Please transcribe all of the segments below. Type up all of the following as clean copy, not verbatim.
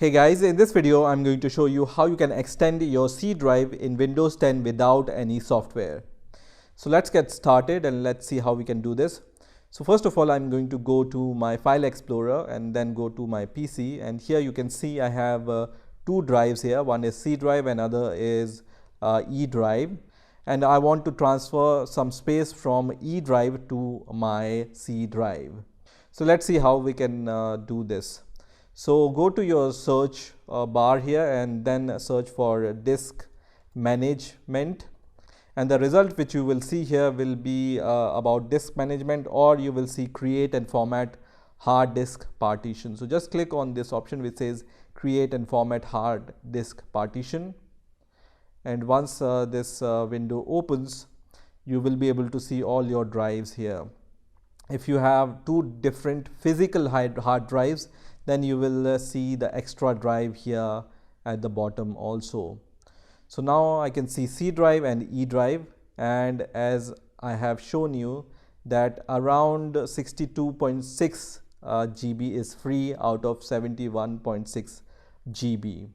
Hey guys, in this video I'm going to show you how you can extend your C drive in Windows 10 without any software. So let's get started and let's see how we can do this. So first of all, I'm going to go to my File Explorer and then go to my PC, and here you can see I have two drives here. One is C drive and other is E drive, and I want to transfer some space from E drive to my C drive. So let's see how we can do this. So go to your search bar here and then search for disk management, and the result which you will see here will be about disk management, or you will see create and format hard disk partition. So just click on this option which says create and format hard disk partition, and once this window opens, you will be able to see all your drives here. If you have two different physical hard drives, then you will see the extra drive here at the bottom also. So now I can see C drive and E drive, and as I have shown you that around 62.6 GB is free out of 71.6 GB.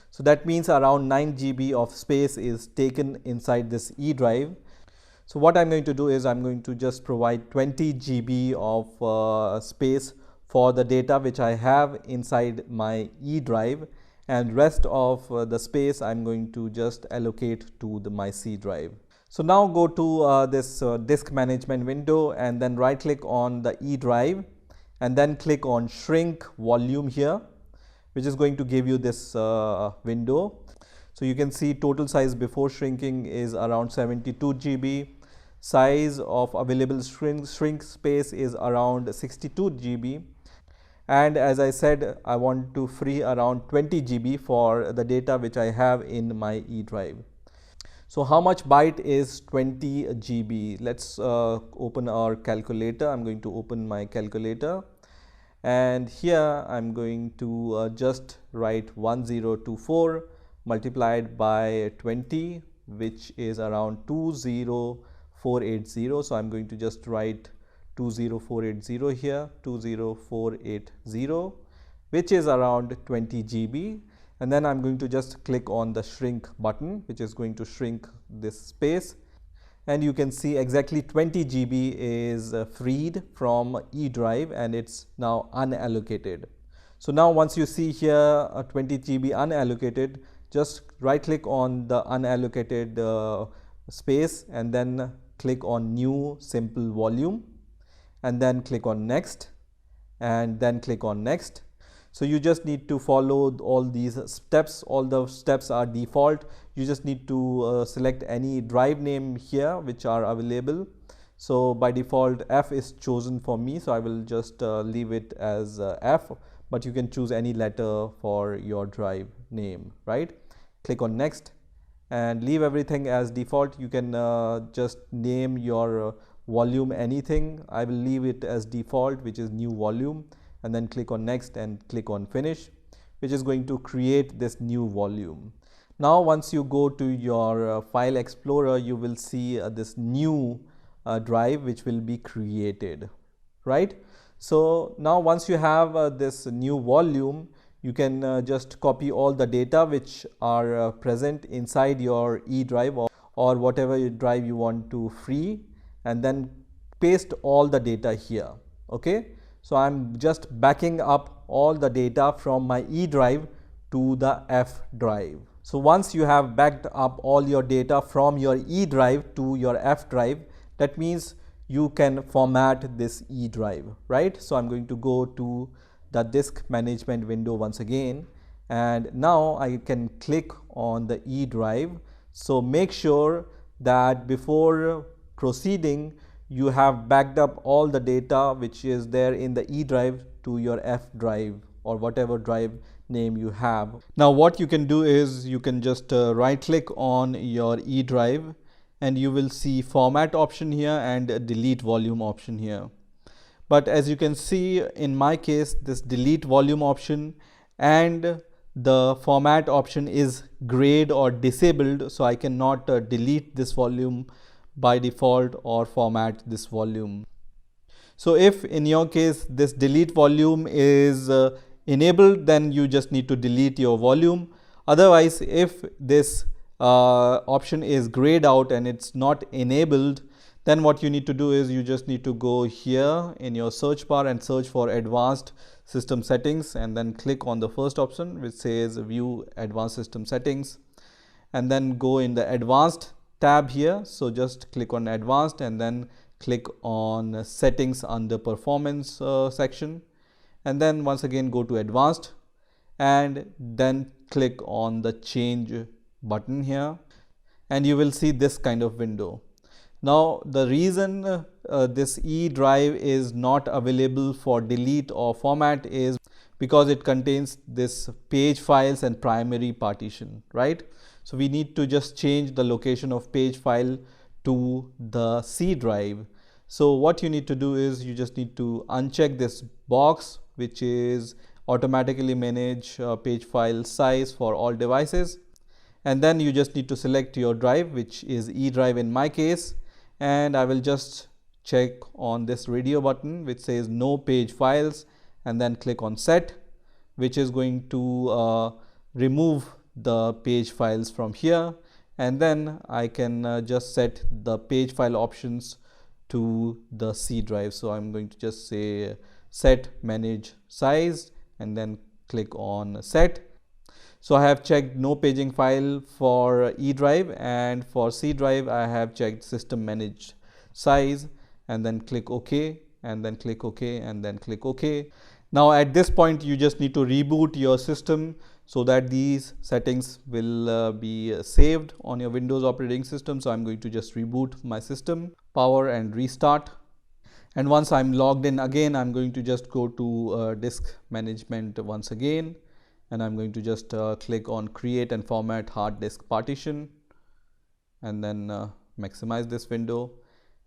So that means around 9 GB of space is taken inside this E drive. So what I'm going to do is I'm going to just provide 20 GB of space for the data which I have inside my E drive, and rest of the space I'm going to just allocate to my C drive. So now go to this disk management window and then right click on the E drive and then click on shrink volume here, which is going to give you this window. So you can see total size before shrinking is around 72 GB. Size of available shrink space is around 62 GB. And as I said, I want to free around 20 GB for the data which I have in my E drive. So how much byte is 20 GB? Let's open our calculator. I'm going to open my calculator, and here I'm going to just write 1024 multiplied by 20, which is around 20480. So I'm going to just write 20480 here, 20480, which is around 20 GB, and then I'm going to just click on the shrink button, which is going to shrink this space, and you can see exactly 20 GB is freed from E drive and it's now unallocated. So now once you see here 20 GB unallocated, just right click on the unallocated space and then click on new simple volume, and then click on next, and then click on next. So you just need to follow all these steps. All the steps are default. You just need to select any drive name here which are available. So by default F is chosen for me, so I will just leave it as F, but you can choose any letter for your drive name, right? Click on next and leave everything as default. You can just name your volume anything. I will leave it as default, which is new volume, and then click on next and click on finish, which is going to create this new volume. Now once you go to your File Explorer, you will see this new drive which will be created, right? So now once you have this new volume, you can just copy all the data which are present inside your E drive or whatever drive you want to free, and then paste all the data here. Okay, so I'm just backing up all the data from my E drive to the F drive. So once you have backed up all your data from your E drive to your F drive, that means you can format this E drive, right? So I'm going to go to the disk management window once again, and now I can click on the E drive. So make sure that before proceeding you have backed up all the data which is there in the E drive to your F drive or whatever drive name you have. Now what you can do is you can just right click on your E drive and you will see format option here and delete volume option here. But as you can see in my case, this delete volume option and the format option is grayed or disabled, so I cannot delete this volume by default or format this volume. So if in your case this delete volume is enabled, then you just need to delete your volume. Otherwise, if this option is grayed out and it's not enabled, then what you need to do is you just need to go here in your search bar and search for advanced system settings, and then click on the first option which says view advanced system settings, and then go in the advanced tab here. So just click on advanced and then click on settings under performance section, and then once again go to advanced and then click on the change button here, and you will see this kind of window. Now the reason this E drive is not available for delete or format is because it contains this page files and primary partition, right? So we need to just change the location of page file to the C drive. So what you need to do is you just need to uncheck this box which is automatically manage page file size for all devices, and then you just need to select your drive, which is E drive in my case, and I will just check on this radio button which says no page files, and then click on set, which is going to remove the page files from here, and then I can just set the page file options to the C drive. So I'm going to just say set manage size and then click on set. So I have checked no paging file for E drive, and for C drive I have checked system managed size, and then click OK, and then click OK, and then click OK. Now at this point you just need to reboot your system so that these settings will be saved on your Windows operating system. So I'm going to just reboot my system, power and restart. And once I'm logged in again, I'm going to just go to disk management once again, and I'm going to just click on create and format hard disk partition, and then maximize this window.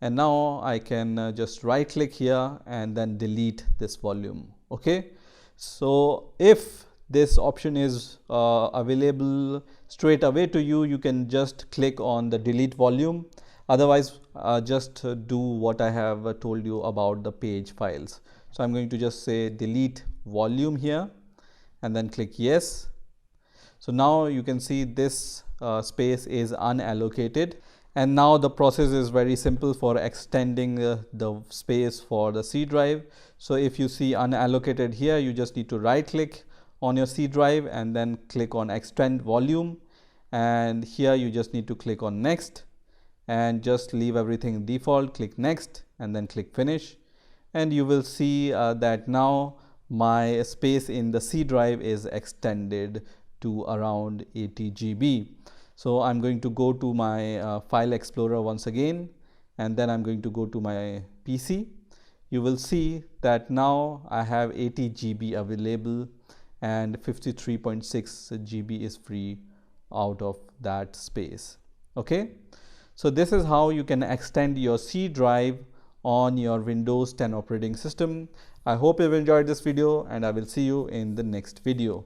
And now I can just right click here and then delete this volume. Okay, so if this option is available straight away to you, you can just click on the delete volume. Otherwise, just do what I have told you about the page files. So I'm going to just say delete volume here, and then click yes. So now you can see this space is unallocated, and now the process is very simple for extending the space for the C drive. So if you see unallocated here, you just need to right click on your C drive and then click on extend volume, and here you just need to click on next and just leave everything default, click next and then click finish, and you will see that now my space in the C drive is extended to around 80 GB. So I'm going to go to my file explorer once again, and then I'm going to go to my PC. You will see that now I have 80 GB available and 53.6 GB is free out of that space. Okay, so this is how you can extend your C drive on your Windows 10 operating system. I hope you've enjoyed this video, and I will see you in the next video.